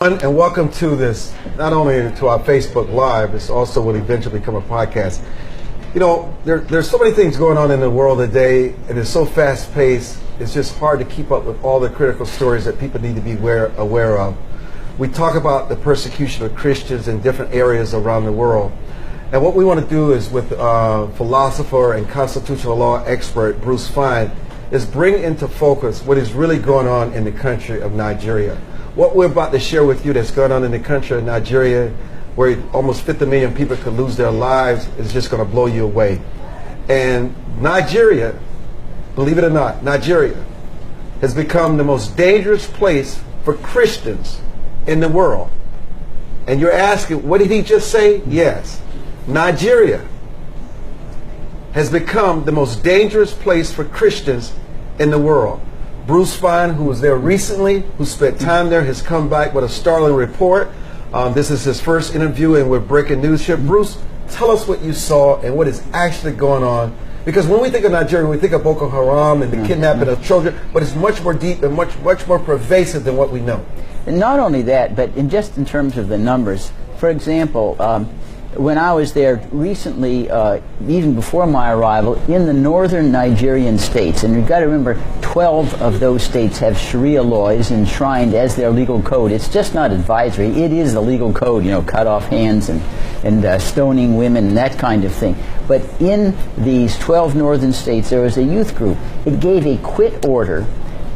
And welcome to this, not only to our Facebook Live, this also will eventually become a podcast. You know, there's so many things going on in the world today, and it's so fast-paced, it's just hard to keep up with all the critical stories that people need to be aware of. We talk about the persecution of Christians in different areas around the world. And what we want to do is with philosopher and constitutional law expert Bruce Fein is bring into focus what is really going on in the country of Nigeria. What we're about to share with you that's going on in the country of Nigeria, where almost 50 million people could lose their lives, is just going to blow you away. And Nigeria, believe it or not, Nigeria has become the most dangerous place for Christians in the world. And you're asking, what did he just say? Yes. Nigeria has become the most dangerous place for Christians in the world. Bruce Fein, who was there recently, who spent time there, has come back with a startling report. This is his first interview, and we're breaking news here. Bruce, tell us what you saw and what is actually going on. Because when we think of Nigeria, we think of Boko Haram and the kidnapping of children, but it's much more deep and much more pervasive than what we know. And not only that, but just in terms of the numbers. For example, when I was there recently, even before my arrival, in the northern Nigerian states, and you've got to remember, 12 of those states have Sharia laws enshrined as their legal code. It's just not advisory. It is the legal code, you know, cut off hands and stoning women and that kind of thing. But in these 12 northern states, there was a youth group. It gave a quit order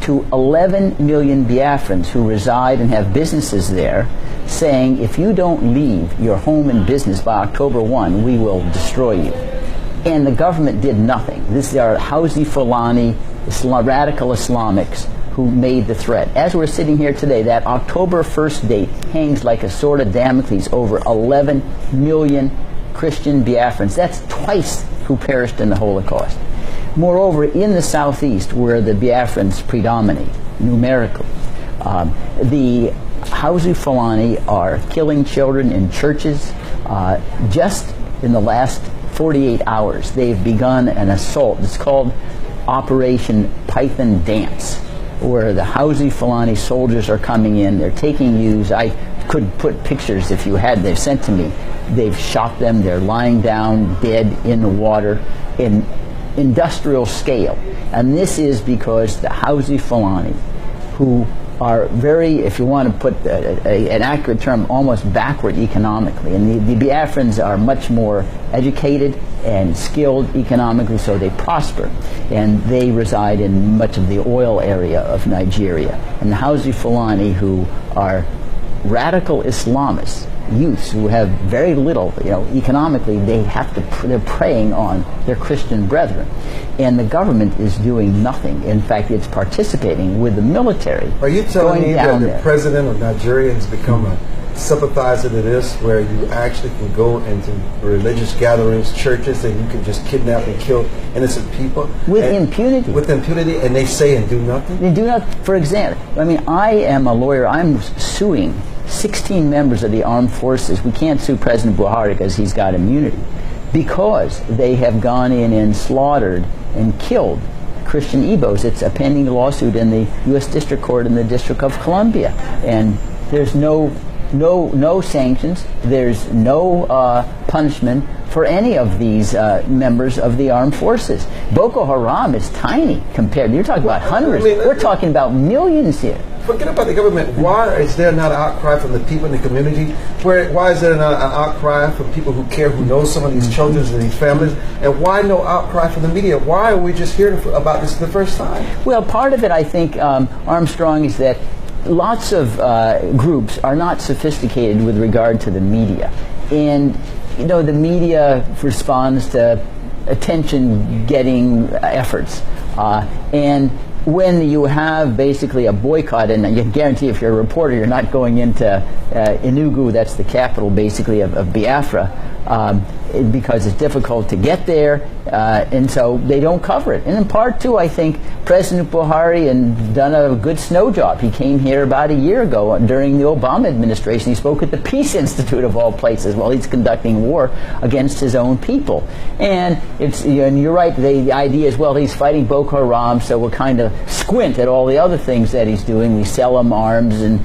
to 11 million Biafrans who reside and have businesses there, saying, if you don't leave your home and business by October 1, we will destroy you. And the government did nothing. These are Housi Fulani, radical Islamics, who made the threat. As we're sitting here today, that October 1st date hangs like a sword of Damocles over 11 million Christian Biafrans. That's twice who perished in the Holocaust. Moreover, in the southeast, where the Biafrans predominate numerically, the Housi Fulani are killing children in churches. Just in the last 48 hours, they've begun an assault. It's called Operation Python Dance, where the Housi Fulani soldiers are coming in. They're taking youths. I could put pictures if you had. They've sent to me. They've shot them. They're lying down dead in the water in industrial scale. And this is because the Housi Fulani, who are very, if you want to put an accurate term, almost backward economically. And the Biafrans are much more educated and skilled economically, so they prosper. And they reside in much of the oil area of Nigeria. And the Housi Fulani, who are radical Islamists, youths who have very little, you know, economically, they're preying on their Christian brethren. And the government is doing nothing. In fact, it's participating with the military. Are you telling me that the president of Nigeria has become a sympathizer to this, where you actually can go into religious gatherings, churches, and you can just kidnap and kill innocent people? With impunity. With impunity, and they say and do nothing? They do not. For example, I mean, I am a lawyer. I'm suing 16 members of the armed forces. We can't sue President Buhari because he's got immunity, because they have gone in and slaughtered and killed Christian Igbos. It's a pending lawsuit in the U.S. District Court in the District of Columbia, and there's no sanctions. There's no punishment for any of these members of the armed forces. Boko Haram is tiny compared. You're talking about hundreds. We're talking about millions here. Forget about the government. Why is there not an outcry from the people in the community? Why is there not an outcry from people who care, who know some of these children and these families? And why no outcry from the media? Why are we just hearing about this for the first time? Well, part of it, I think, Armstrong, is that lots of groups are not sophisticated with regard to the media. And, you know, the media responds to attention-getting efforts. And when you have basically a boycott, and you can guarantee if you're a reporter, you're not going into Enugu, that's the capital basically of Biafra, because it's difficult to get there, and so they don't cover it. And in part, too, I think President Buhari has done a good snow job. He came here about a year ago during the Obama administration. He spoke at the Peace Institute of all places while he's conducting war against his own people. And and you're right, the idea is, well, he's fighting Boko Haram, so we'll kind of squint at all the other things that he's doing. We sell him arms, and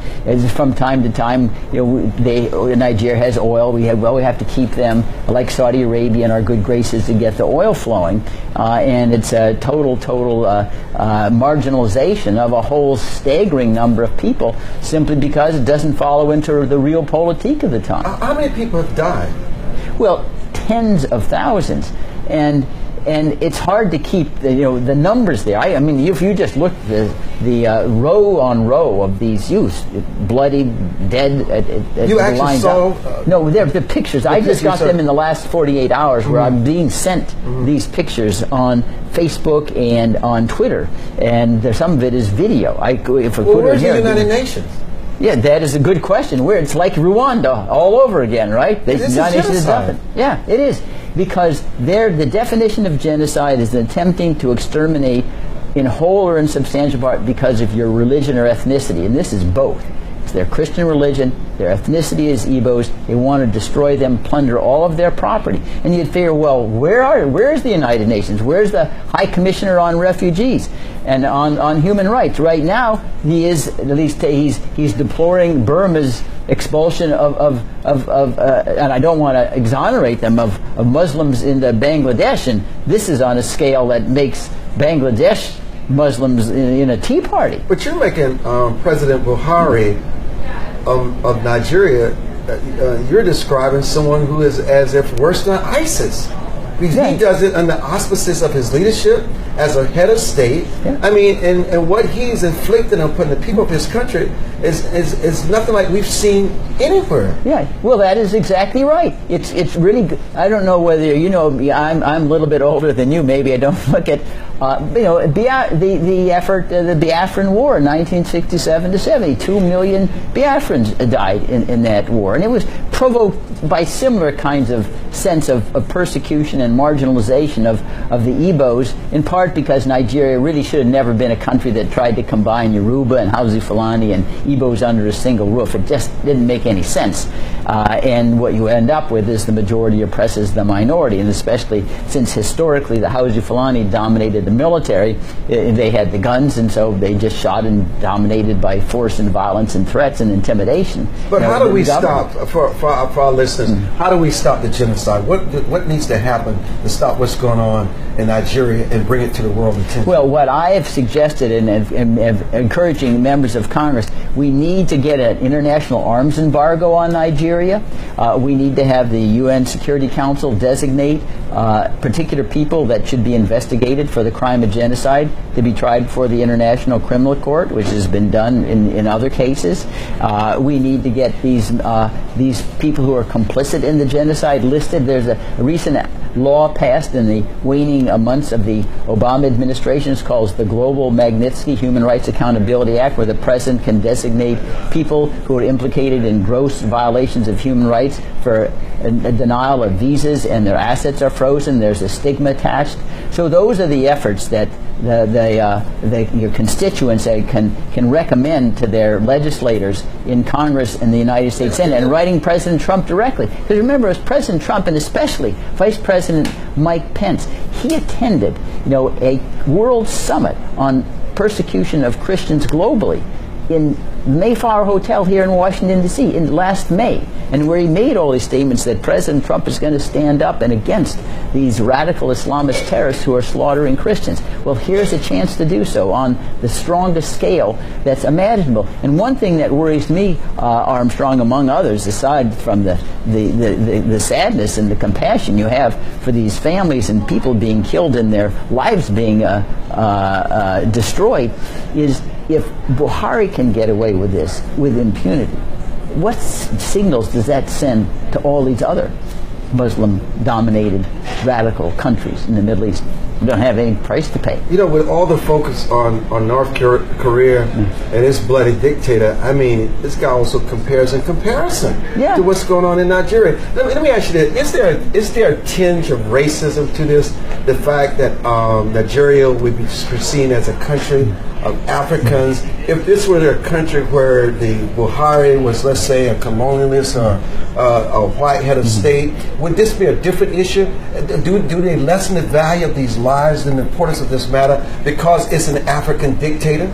from time to time, Nigeria has oil. We have to keep them, like Saudi Arabia, in our good graces to get the oil flowing. And it's a total marginalization of a whole staggering number of people simply because it doesn't follow into the real politique of the time. How many people have died? Well, tens of thousands. And it's hard to keep the numbers there. I mean, if you just look at the row on row of these youths, bloody, dead, you actually saw? No, they're the pictures. I just got them in the last 48 hours, where I'm being sent these pictures on Facebook and on Twitter, and some of it is video. Where's the United Nations? Yeah, that is a good question. Where it's like Rwanda all over again, right? This is genocide. Yeah, it is. Because the definition of genocide is attempting to exterminate in whole or in substantial part because of your religion or ethnicity. And this is both. It's their Christian religion, their ethnicity is Igbos. They want to destroy them, plunder all of their property. And you'd figure, well, where's the United Nations? Where's the High Commissioner on Refugees and on Human Rights? Right now, he's deploring Burma's expulsion of and I don't want to exonerate them, of Muslims into Bangladesh, and this is on a scale that makes Bangladesh Muslims in a tea party. But you're making President Buhari of Nigeria, you're describing someone who is as if worse than ISIS. Because he does it under auspices of his leadership as a head of state. Yeah. I mean, and what he's inflicting upon the people of his country is nothing like we've seen anywhere. Yeah, well, that is exactly right. It's really good. I don't know whether I'm a little bit older than you. Maybe I don't look at the effort, the Biafran War in 1967 to 70. 2 million Biafrans died in that war, and it was provoked by similar kinds of sense of persecution and marginalization of the Igbos, in part because Nigeria really should have never been a country that tried to combine Yoruba and Hausa Fulani and Igbos under a single roof. It just didn't make any sense. And what you end up with is the majority oppresses the minority, and especially since historically the Hausa Fulani dominated the military, they had the guns, and so they just shot and dominated by force and violence and threats and intimidation. But how do we stop, for our listeners, how do we stop the genocide? What needs to happen to stop what's going on in Nigeria and bring it to the world attention? Well, what I have suggested and encouraging members of Congress, we need to get an international arms embargo on Nigeria. We need to have the UN Security Council designate particular people that should be investigated for the crime of genocide to be tried before the International Criminal Court, which has been done in other cases. We need to get these people who are complicit in the genocide listed. There's a recent law passed in the waning months of the Obama administration. It's called the Global Magnitsky Human Rights Accountability Act, where the president can designate people who are implicated in gross violations of human rights for a denial of visas, and their assets are frozen. There's a stigma attached. So those are the efforts that your constituents can recommend to their legislators in Congress and the United States Senate, and writing President Trump directly. Because remember, as President Trump, and especially Vice President Mike Pence, he attended a world summit on persecution of Christians globally in Mayflower Hotel here in Washington, D.C. in last May, and where he made all these statements that President Trump is going to stand up and against these radical Islamist terrorists who are slaughtering Christians. Well, here's a chance to do so on the strongest scale that's imaginable. And one thing that worries me, Armstrong, among others, aside from the sadness and the compassion you have for these families and people being killed and their lives being destroyed, is if Buhari can get away with this with impunity, what signals does that send to all these other Muslim-dominated radical countries in the Middle East? don't have any price to pay. You know, with all the focus on North Korea and its bloody dictator, I mean, this guy also compares in comparison Yeah. to what's going on in Nigeria. Let me ask you this. Is there a tinge of racism to this? The fact that Nigeria would be seen as a country of Africans. If this were a country where the Buhari was, let's say, a colonialist or a white head of state, would this be a different issue? Do they lessen the value of these lives and the importance of this matter because it's an African dictator?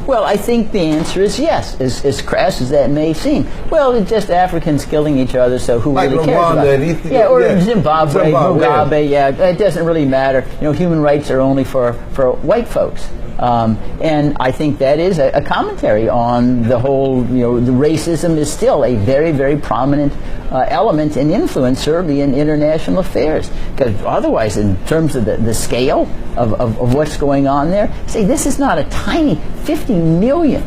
Well, I think the answer is yes, as crass as that may seem. Well, it's just Africans killing each other, so who Like really cares Rwanda about and it? Ethiopia. Yeah, or Yeah. Zimbabwe, Zimbabwe, Mugabe, yeah, it doesn't really matter. You know, human rights are only for white folks. And I think that is a commentary on the whole, you know, the racism is still a very, very prominent element and influence, certainly in international affairs. Because otherwise, in terms of the scale of what's going on there, say, this is not a tiny 50 million.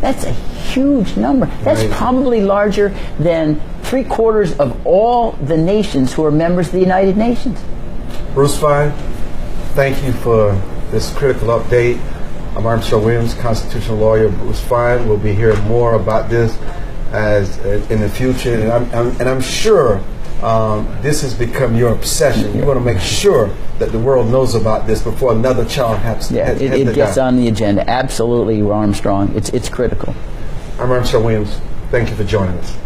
That's a huge number. That's Right. probably larger than 3/4 of all the nations who are members of the United Nations. Bruce Fein, thank you for this critical update. I'm Armstrong Williams, constitutional lawyer. Bruce Fein. We'll be hearing more about this as in the future, and I'm sure this has become your obsession. You want to make sure that the world knows about this before another child has Yeah, has it to gets die. on the agenda. Absolutely, Armstrong. It's critical. I'm Armstrong Williams. Thank you for joining us.